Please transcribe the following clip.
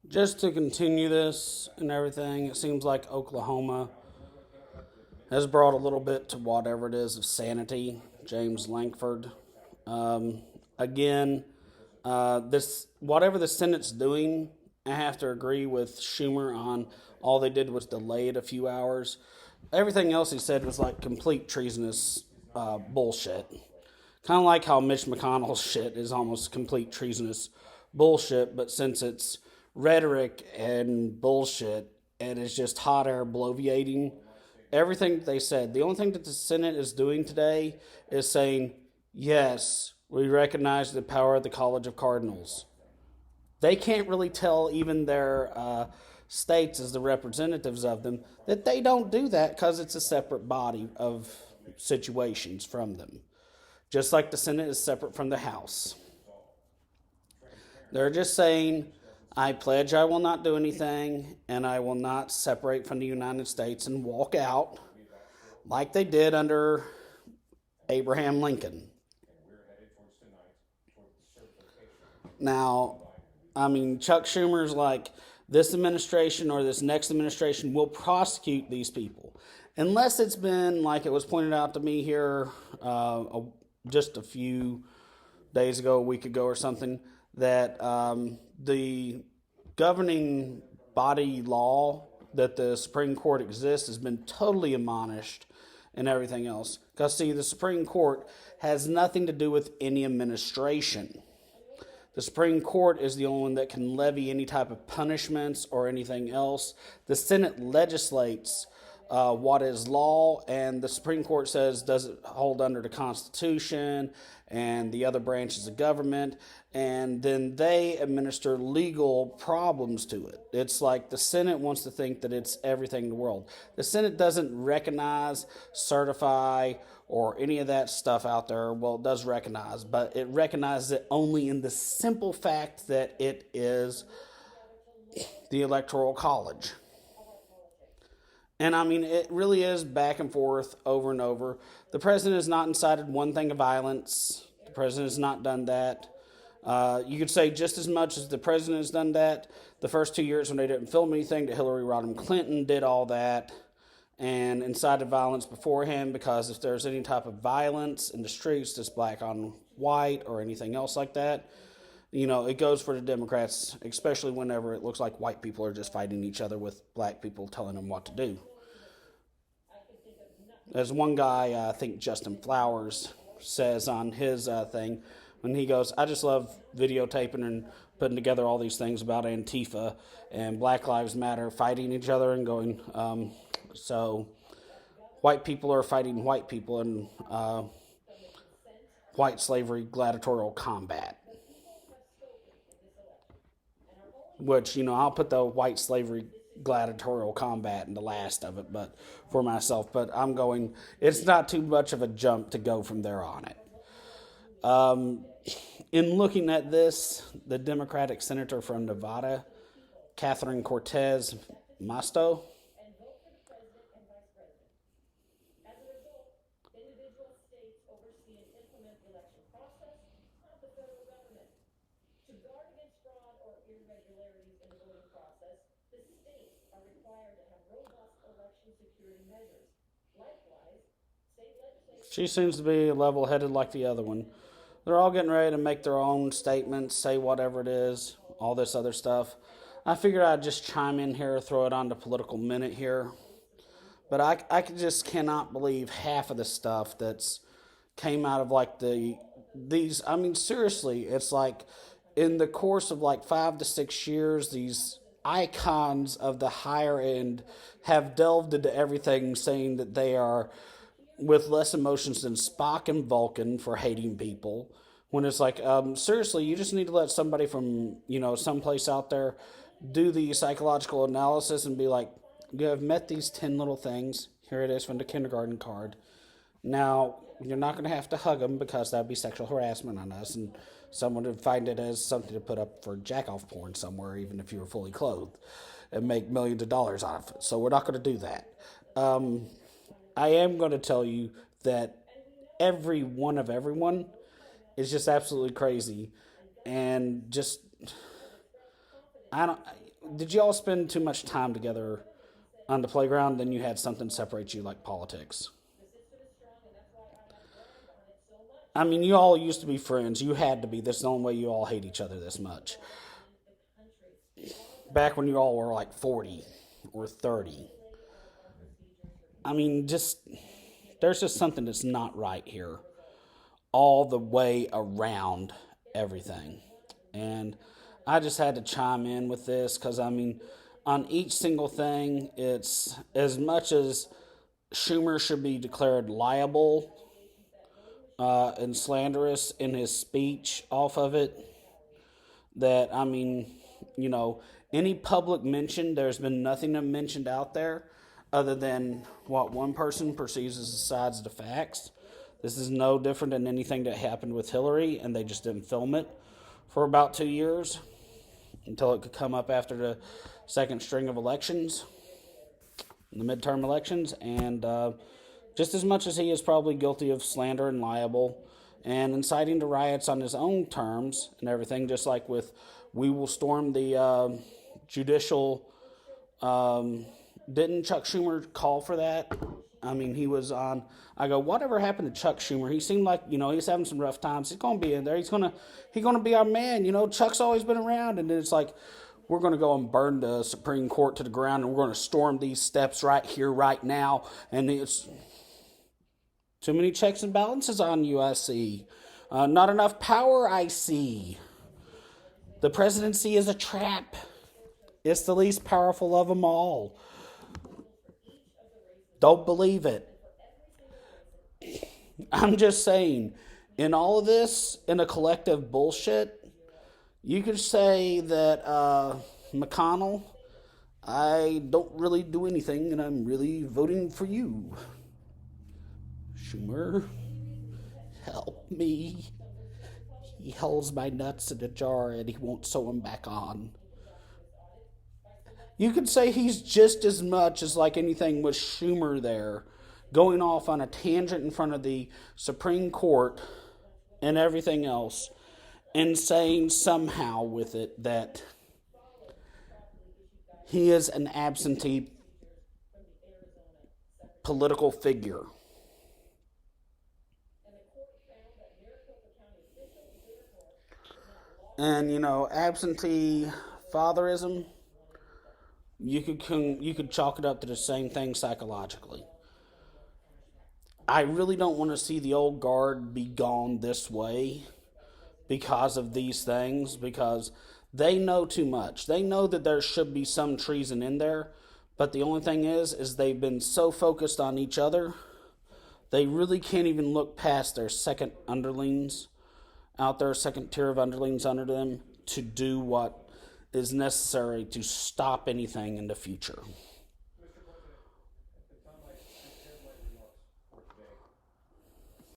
Just to continue this and everything, it seems like Oklahoma has brought a little bit to whatever it is of sanity. James Lankford. Um, Again, this whatever the Senate's doing, I have to agree with Schumer on. All they did was delay it a few hours. Everything else he said was like complete treasonous bullshit. Kind of like how Mitch McConnell's shit is almost complete treasonous bullshit, but since it's rhetoric and bullshit and it's just hot air bloviating, everything they said, the only thing that the Senate is doing today is saying, yes, we recognize the power of the College of Cardinals. They can't really tell even their states as the representatives of them that they don't do that because it's a separate body of situations from them. Just like the Senate is separate from the House. They're just saying, I pledge I will not do anything and I will not separate from the United States and walk out like they did under Abraham Lincoln. Now, I mean, Chuck Schumer's like, this administration or this next administration will prosecute these people. Unless it's been, like it was pointed out to me here just a few days ago, a week ago or something, that the governing body law that the Supreme Court exists has been totally admonished and everything else. Because, see, the Supreme Court has nothing to do with any administration. The Supreme Court is the only one that can levy any type of punishments or anything else. The Senate legislates what is law, and the Supreme Court says does it hold under the Constitution and the other branches of government, and then they administer legal problems to it. It's like the Senate wants to think that it's everything in the world. The Senate doesn't recognize, certify, or any of that stuff out there. Well, it does recognize, but it recognizes it only in the simple fact that it is the Electoral College. And I mean, it really is back and forth over and over. The president has not incited one thing of violence. The president has not done that. You could say just as much as the president has done that. The first 2 years when they didn't film anything, that Hillary Rodham Clinton did all that and incited violence beforehand, because if there's any type of violence in the streets that's black on white or anything else like that, you know, it goes for the Democrats, especially whenever it looks like white people are just fighting each other with black people telling them what to do. There's one guy, I think Justin Flowers, says on his thing, when he goes, I just love videotaping and putting together all these things about Antifa and Black Lives Matter fighting each other and going, so white people are fighting white people in white slavery gladiatorial combat. Which, you know, I'll put the white slavery gladiatorial combat in the last of it, but for myself. But I'm going, it's not too much of a jump to go from there on it. In looking at this, the Democratic senator from Nevada, Catherine Cortez Masto, she seems to be level headed like the other one. They're all getting ready to make their own statements, say whatever it is, all this other stuff. I figured I'd just chime in here, throw it on the political minute here. But I just cannot believe half of the stuff that's came out of like these. I mean, seriously, it's like in the course of like 5 to 6 years, these icons of the higher end have delved into everything, saying that they are with less emotions than Spock and Vulcan for hating people. When it's like, seriously, you just need to let somebody from, you know, someplace out there do the psychological analysis and be like, you have met these 10 little things. Here it is from the kindergarten card. Now, you're not going to have to hug them because that would be sexual harassment on us, and someone would find it as something to put up for jack-off porn somewhere, even if you were fully clothed, and make millions of dollars off it. So we're not going to do that. I am going to tell you that every one of everyone is just absolutely crazy, and just I don't. did y'all spend too much time together on the playground? Then you had something separate you like politics. I mean, you all used to be friends. You had to be. This is the only way you all hate each other this much. Back when you all were like 40 or 30. I mean, just there's just something that's not right here, all the way around everything. And I just had to chime in with this because, I mean, on each single thing, it's as much as Schumer should be declared liable and slanderous in his speech off of it, that, I mean, any public mention, there's been nothing mentioned out there other than what one person perceives as the sides of the facts. This is no different than anything that happened with Hillary, and they just didn't film it for about 2 years until it could come up after the second string of elections, the midterm elections. And just as much as he is probably guilty of slander and libel and inciting to riots on his own terms and everything, just like with we will storm the judicial. Didn't Chuck Schumer call for that? I mean, he was on. I go, whatever happened to Chuck Schumer? He seemed like he's having some rough times. He's gonna be in there. He's gonna be our man. Chuck's always been around, and then it's like we're gonna go and burn the Supreme Court to the ground, and we're gonna storm these steps right here, right now. And it's too many checks and balances on USC. Not enough power, I see. The presidency is a trap. It's the least powerful of them all. Don't believe it. I'm just saying, in all of this, in a collective bullshit, you could say that McConnell, I don't really do anything, and I'm really voting for you. Schumer, help me. He holds my nuts in a jar and he won't sew them back on. You could say he's just as much as like anything with Schumer there, going off on a tangent in front of the Supreme Court and everything else, and saying somehow with it that he is an absentee political figure. And absentee fatherism, you could chalk it up to the same thing psychologically. I really don't want to see the old guard be gone this way because of these things, because they know too much. They know that there should be some treason in there, but the only thing is they've been so focused on each other, they really can't even look past their second underlings out there, second tier of underlings under them, to do what is necessary to stop anything in the future.